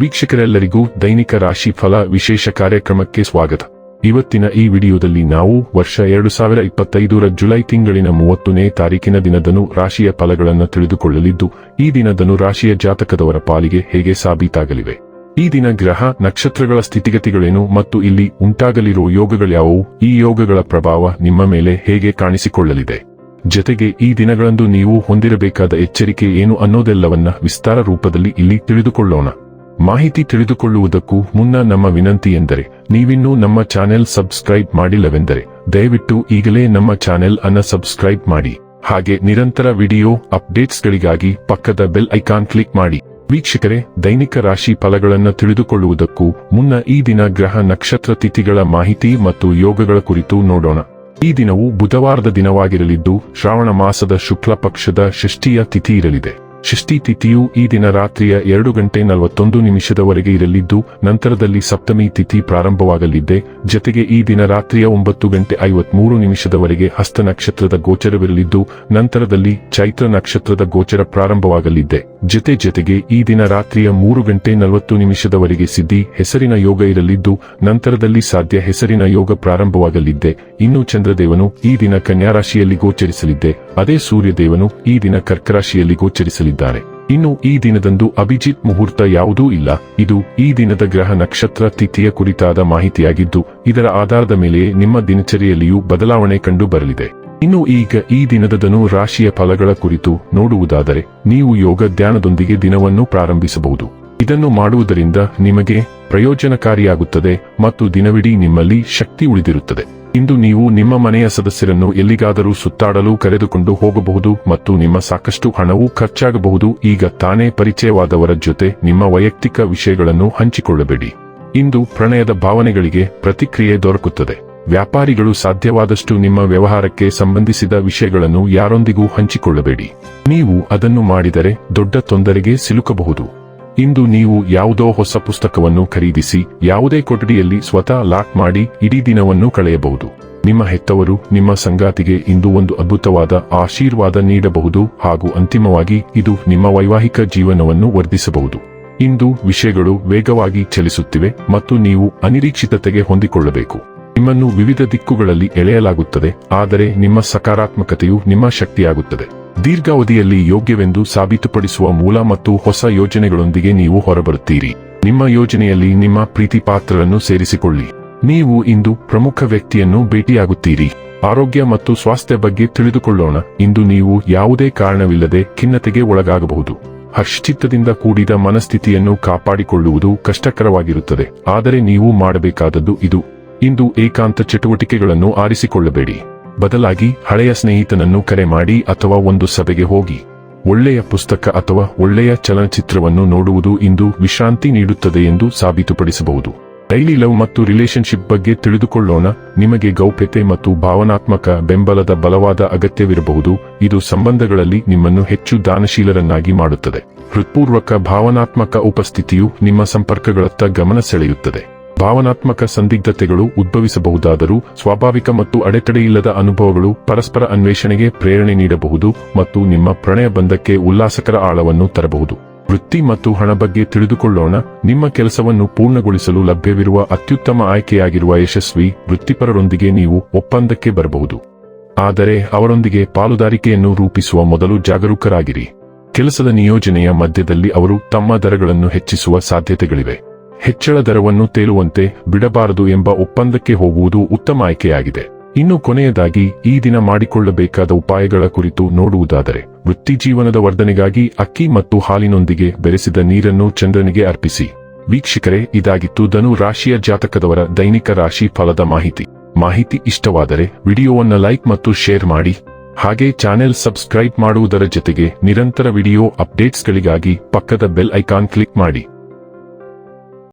ವೀಕ್ಷಕರೆಲ್ಲರಿಗೂ ದೈನಿಕ ರಾಶಿ ಫಲ ವಿಶೇಷ ಕಾರ್ಯಕ್ರಮಕ್ಕೆ ಸ್ವಾಗತ. ಇವತ್ತಿನ ಈ ವಿಡಿಯೋದಲ್ಲಿ ನಾವು ವರ್ಷ 2025ರ ಜುಲೈ ತಿಂಗಳಿನ 30ನೇ ತಾರೀಕಿನ ದಿನದನು ರಾಶಿಯ ಫಲಗಳನ್ನು ತಿಳಿದುಕೊಳ್ಳಲಿದ್ದು, ಈ ದಿನದನು ರಾಶಿಯ ಜಾತಕದವರ ಪಾಲಿಗೆ ಹೇಗೆ ಸಾಬೀತಾಗಲಿವೆ, ಈ ದಿನ ಗ್ರಹ ನಕ್ಷತ್ರಗಳ ಸ್ಥಿತಿಗತಿಗಳೇನು ಮತ್ತು ಇಲ್ಲಿ ಉಂಟಾಗಲಿರುವ ಯೋಗಗಳ್ಯಾವುವು, ಈ ಯೋಗಗಳ ಪ್ರಭಾವ ನಿಮ್ಮ ಮೇಲೆ ಹೇಗೆ ಕಾಣಿಸಿಕೊಳ್ಳಲಿದೆ, ಜೊತೆಗೆ ಈ ದಿನಗಳಂದು ನೀವು ಹೊಂದಿರಬೇಕಾದ ಎಚ್ಚರಿಕೆ ಏನು ಅನ್ನೋದೆಲ್ಲವನ್ನ ವಿಸ್ತಾರ ರೂಪದಲ್ಲಿ ಇಲ್ಲಿ ತಿಳಿದುಕೊಳ್ಳೋಣ. ಮಾಹಿತಿ ತಿಳಿದುಕೊಳ್ಳುವುದಕ್ಕೂ ಮುನ್ನ ನಮ್ಮ ವಿನಂತಿ ಎಂದರೆ, ನೀವಿನ್ನೂ ನಮ್ಮ ಚಾನೆಲ್ ಸಬ್ಸ್ಕ್ರೈಬ್ ಮಾಡಿಲ್ಲವೆಂದರೆ ದಯವಿಟ್ಟು ಈಗಲೇ ನಮ್ಮ ಚಾನೆಲ್ ಅನ್ನ ಸಬ್ಸ್ಕ್ರೈಬ್ ಮಾಡಿ. ಹಾಗೆ ನಿರಂತರ ವಿಡಿಯೋ ಅಪ್ಡೇಟ್ಸ್ಗಳಿಗಾಗಿ ಪಕ್ಕದ ಬೆಲ್ ಐಕಾನ್ ಕ್ಲಿಕ್ ಮಾಡಿ. ವೀಕ್ಷಕರೇ, ದೈನಿಕ ರಾಶಿ ಫಲಗಳನ್ನು ತಿಳಿದುಕೊಳ್ಳುವುದಕ್ಕೂ ಮುನ್ನ ಈ ದಿನ ಗ್ರಹ ನಕ್ಷತ್ರ ತಿಥಿಗಳ ಮಾಹಿತಿ ಮತ್ತು ಯೋಗಗಳ ಕುರಿತು ನೋಡೋಣ. ಈ ದಿನವು ಬುಧವಾರದ ದಿನವಾಗಿರಲಿದ್ದು, ಶ್ರಾವಣ ಮಾಸದ ಶುಕ್ಲ ಪಕ್ಷದ ಷಷ್ಠಿಯ ತಿಥಿ ಇರಲಿದೆ. ಷಷ್ಠಿ ತಿಥಿಯು ಈ ದಿನ ರಾತ್ರಿಯ 2:41 ಇರಲಿದ್ದು, ನಂತರದಲ್ಲಿ ಸಪ್ತಮಿ ತಿಥಿ ಪ್ರಾರಂಭವಾಗಲಿದೆ. ಜೊತೆಗೆ ಈ ದಿನ ರಾತ್ರಿಯ 9:53 ಹಸ್ತ ನಕ್ಷತ್ರದ ಗೋಚರವಿರಲಿದ್ದು, ನಂತರದಲ್ಲಿ ಚೈತ್ರ ನಕ್ಷತ್ರದ ಗೋಚರ ಪ್ರಾರಂಭವಾಗಲಿದೆ. ಜೊತೆಗೆ ಈ ದಿನ ರಾತ್ರಿಯ 3:40 ಸಿದ್ಧಿ ಹೆಸರಿನ ಯೋಗ ಇರಲಿದ್ದು, ನಂತರದಲ್ಲಿ ಸಾಧ್ಯ ಹೆಸರಿನ ಯೋಗ ಪ್ರಾರಂಭವಾಗಲಿದೆ. ಇನ್ನು ಚಂದ್ರದೇವನು ಈ ದಿನ ಕನ್ಯಾ ರಾಶಿಯಲ್ಲಿ ಗೋಚರಿಸಲಿದೆ. ಅದೇ ಸೂರ್ಯದೇವನು ಈ ದಿನ ಕರ್ಕ ರಾಶಿಯಲ್ಲಿ ಗೋಚರಿಸಲಿದ್ದಾರೆ. ಇನ್ನು ಈ ದಿನದಂದು ಅಭಿಜಿತ್ ಮುಹೂರ್ತ ಯಾವುದೂ ಇಲ್ಲ. ಇದು ಈ ದಿನದ ಗ್ರಹ ನಕ್ಷತ್ರ ತಿಥಿಯ ಕುರಿತಾದ ಮಾಹಿತಿಯಾಗಿದ್ದು, ಇದರ ಆಧಾರದ ಮೇಲೆಯೇ ನಿಮ್ಮ ದಿನಚರಿಯಲ್ಲಿಯೂ ಬದಲಾವಣೆ ಕಂಡು ಬರಲಿದೆ. ಇನ್ನು ಈಗ ಈ ದಿನದನು ರಾಶಿಯ ಫಲಗಳ ಕುರಿತು ನೋಡುವುದಾದರೆ, ನೀವು ಯೋಗ ಧ್ಯಾನದೊಂದಿಗೆ ದಿನವನ್ನು ಪ್ರಾರಂಭಿಸಬಹುದು. ಇದನ್ನು ಮಾಡುವುದರಿಂದ ನಿಮಗೆ ಪ್ರಯೋಜನಕಾರಿಯಾಗುತ್ತದೆ ಮತ್ತು ದಿನವಿಡೀ ನಿಮ್ಮಲ್ಲಿ ಶಕ್ತಿ ಉಳಿದಿರುತ್ತದೆ. ಇಂದು ನೀವು ನಿಮ್ಮ ಮನೆಯ ಸದಸ್ಯರನ್ನು ಎಲ್ಲಿಗಾದರೂ ಸುತ್ತಾಡಲು ಕರೆದುಕೊಂಡು ಹೋಗಬಹುದು ಮತ್ತು ನಿಮ್ಮ ಸಾಕಷ್ಟು ಹಣವೂ ಖರ್ಚಾಗಬಹುದು. ಈಗ ತಾನೇ ಪರಿಚಯವಾದವರ ಜೊತೆ ನಿಮ್ಮ ವೈಯಕ್ತಿಕ ವಿಷಯಗಳನ್ನು ಹಂಚಿಕೊಳ್ಳಬೇಡಿ. ಇಂದು ಪ್ರಣಯದ ಭಾವನೆಗಳಿಗೆ ಪ್ರತಿಕ್ರಿಯೆ ದೊರಕುತ್ತದೆ. ವ್ಯಾಪಾರಿಗಳು ಸಾಧ್ಯವಾದಷ್ಟು ನಿಮ್ಮ ವ್ಯವಹಾರಕ್ಕೆ ಸಂಬಂಧಿಸಿದ ವಿಷಯಗಳನ್ನು ಯಾರೊಂದಿಗೂ ಹಂಚಿಕೊಳ್ಳಬೇಡಿ. ನೀವು ಅದನ್ನು ಮಾಡಿದರೆ ದೊಡ್ಡ ತೊಂದರೆಗೆ ಸಿಲುಕಬಹುದು. ಇಂದು ನೀವು ಯಾವುದೋ ಹೊಸ ಪುಸ್ತಕವನ್ನು ಖರೀದಿಸಿ ಯಾವುದೇ ಕೊಠಡಿಯಲ್ಲಿ ಸ್ವತಃ ಲಾಕ್ ಮಾಡಿ ಇಡೀ ದಿನವನ್ನು ಕಳೆಯಬಹುದು. ನಿಮ್ಮ ಹೆತ್ತವರು ನಿಮ್ಮ ಸಂಗಾತಿಗೆ ಇಂದು ಒಂದು ಅದ್ಭುತವಾದ ಆಶೀರ್ವಾದ ನೀಡಬಹುದು ಹಾಗೂ ಅಂತಿಮವಾಗಿ ಇದು ನಿಮ್ಮ ವೈವಾಹಿಕ ಜೀವನವನ್ನು ವರ್ಧಿಸಬಹುದು. ಇಂದು ವಿಷಯಗಳು ವೇಗವಾಗಿ ಚಲಿಸುತ್ತಿವೆ ಮತ್ತು ನೀವು ಅನಿರೀಕ್ಷಿತತೆಗೆ ಹೊಂದಿಕೊಳ್ಳಬೇಕು. ನಿಮ್ಮನ್ನು ವಿವಿಧ ದಿಕ್ಕುಗಳಲ್ಲಿ ಎಳೆಯಲಾಗುತ್ತದೆ, ಆದರೆ ನಿಮ್ಮ ಸಕಾರಾತ್ಮಕತೆಯು ನಿಮ್ಮ ಶಕ್ತಿಯಾಗುತ್ತದೆ. ದೀರ್ಘಾವಧಿಯಲ್ಲಿ ಯೋಗ್ಯವೆಂದು ಸಾಬೀತುಪಡಿಸುವ ಮೂಲ ಮತ್ತು ಹೊಸ ಯೋಜನೆಗಳೊಂದಿಗೆ ನೀವು ಹೊರಬರುತ್ತೀರಿ. ನಿಮ್ಮ ಯೋಜನೆಯಲ್ಲಿ ನಿಮ್ಮ ಪ್ರೀತಿ ಪಾತ್ರರನ್ನು ಸೇರಿಸಿಕೊಳ್ಳಿ. ನೀವು ಇಂದು ಪ್ರಮುಖ ವ್ಯಕ್ತಿಯನ್ನು ಭೇಟಿಯಾಗುತ್ತೀರಿ. ಆರೋಗ್ಯ ಮತ್ತು ಸ್ವಾಸ್ಥ್ಯ ಬಗ್ಗೆ ತಿಳಿದುಕೊಳ್ಳೋಣ. ಇಂದು ನೀವು ಯಾವುದೇ ಕಾರಣವಿಲ್ಲದೆ ಖಿನ್ನತೆಗೆ ಒಳಗಾಗಬಹುದು. ಹರ್ಷಚಿತ್ತದಿಂದ ಕೂಡಿದ ಮನಸ್ಥಿತಿಯನ್ನು ಕಾಪಾಡಿಕೊಳ್ಳುವುದು ಕಷ್ಟಕರವಾಗಿರುತ್ತದೆ, ಆದರೆ ನೀವು ಮಾಡಬೇಕಾದದ್ದು ಇದು. ಇಂದು ಏಕಾಂತ ಚಟುವಟಿಕೆಗಳನ್ನು ಆರಿಸಿಕೊಳ್ಳಬೇಡಿ. ಬದಲಾಗಿ ಹಳೆಯ ಸ್ನೇಹಿತನನ್ನು ಕರೆ ಮಾಡಿ ಅಥವಾ ಒಂದು ಸಭೆಗೆ ಹೋಗಿ. ಒಳ್ಳೆಯ ಪುಸ್ತಕ ಅಥವಾ ಒಳ್ಳೆಯ ಚಲನಚಿತ್ರವನ್ನು ನೋಡುವುದು ಇಂದು ವಿಶ್ರಾಂತಿ ನೀಡುತ್ತದೆ ಎಂದು ಸಾಬೀತುಪಡಿಸಬಹುದು. ಡೈಲಿ ಲವ್ ಮತ್ತು ರಿಲೇಶನ್ಶಿಪ್ ಬಗ್ಗೆ ತಿಳಿದುಕೊಳ್ಳೋಣ. ನಿಮಗೆ ಗೌಪ್ಯತೆ ಮತ್ತು ಭಾವನಾತ್ಮಕ ಬೆಂಬಲದ ಬಲವಾದ ಅಗತ್ಯವಿರಬಹುದು. ಇದು ಸಂಬಂಧಗಳಲ್ಲಿ ನಿಮ್ಮನ್ನು ಹೆಚ್ಚು ದಾನಶೀಲರನ್ನಾಗಿ ಮಾಡುತ್ತದೆ. ಹೃತ್ಪೂರ್ವಕ ಭಾವನಾತ್ಮಕ ಉಪಸ್ಥಿತಿಯು ನಿಮ್ಮ ಸಂಪರ್ಕಗಳತ್ತ ಗಮನ ಸೆಳೆಯುತ್ತದೆ. ಭಾವನಾತ್ಮಕ ಸಂದಿಗ್ಧತೆಗಳು ಉದ್ಭವಿಸಬಹುದಾದರೂ ಸ್ವಾಭಾವಿಕ ಮತ್ತು ಅಡೆತಡೆಯಿಲ್ಲದ ಅನುಭವಗಳು ಪರಸ್ಪರ ಅನ್ವೇಷಣೆಗೆ ಪ್ರೇರಣೆ ನೀಡಬಹುದು ಮತ್ತು ನಿಮ್ಮ ಪ್ರಣಯ ಬಂಧಕ್ಕೆ ಉಲ್ಲಾಸಕರ ಆಳವನ್ನು ತರಬಹುದು. ವೃತ್ತಿ ಮತ್ತು ಹಣ ಬಗ್ಗೆ ತಿಳಿದುಕೊಳ್ಳೋಣ. ನಿಮ್ಮ ಕೆಲಸವನ್ನು ಪೂರ್ಣಗೊಳಿಸಲು ಲಭ್ಯವಿರುವ ಅತ್ಯುತ್ತಮ ಆಯ್ಕೆಯಾಗಿರುವ ಯಶಸ್ವಿ ವೃತ್ತಿಪರರೊಂದಿಗೆ ನೀವು ಒಪ್ಪಂದಕ್ಕೆ ಬರಬಹುದು. ಆದರೆ ಅವರೊಂದಿಗೆ ಪಾಲುದಾರಿಕೆಯನ್ನು ರೂಪಿಸುವ ಮೊದಲು ಜಾಗರೂಕರಾಗಿರಿ. ಕೆಲಸದ ನಿಯೋಜನೆಯ ಮಧ್ಯದಲ್ಲಿ ಅವರು ತಮ್ಮ ದರಗಳನ್ನು ಹೆಚ್ಚಿಸುವ ಸಾಧ್ಯತೆಗಳಿವೆ. ಹೆಚ್ಚಳ ದರವನ್ನು ತೇಲುವಂತೆ ಬಿಡಬಾರದು ಎಂಬ ಒಪ್ಪಂದಕ್ಕೆ ಹೋಗುವುದು ಉತ್ತಮ ಆಯ್ಕೆಯಾಗಿದೆ. ಇನ್ನು ಕೊನೆಯದಾಗಿ ಈ ದಿನ ಮಾಡಿಕೊಳ್ಳಬೇಕಾದ ಉಪಾಯಗಳ ಕುರಿತು ನೋಡುವುದಾದರೆ, ವೃತ್ತಿಜೀವನದ ವರ್ಧನೆಗಾಗಿ ಅಕ್ಕಿ ಮತ್ತು ಹಾಲಿನೊಂದಿಗೆ ಬೆರೆಸಿದ ನೀರನ್ನು ಚಂದ್ರನಿಗೆ ಅರ್ಪಿಸಿ. ವೀಕ್ಷಕರೇ, ಇದಾಗಿತ್ತು ಧನು ರಾಶಿಯ ಜಾತಕದವರ ದೈನಿಕ ರಾಶಿ ಫಲದ ಮಾಹಿತಿ ಇಷ್ಟವಾದರೆ ವಿಡಿಯೋವನ್ನು ಲೈಕ್ ಮತ್ತು ಶೇರ್ ಮಾಡಿ. ಹಾಗೆ ಚಾನೆಲ್ ಸಬ್ಸ್ಕ್ರೈಬ್ ಮಾಡುವುದರ ಜೊತೆಗೆ ನಿರಂತರ ವಿಡಿಯೋ ಅಪ್ಡೇಟ್ಸ್ಗಳಿಗಾಗಿ ಪಕ್ಕದ ಬೆಲ್ ಐಕಾನ್ ಕ್ಲಿಕ್ ಮಾಡಿ.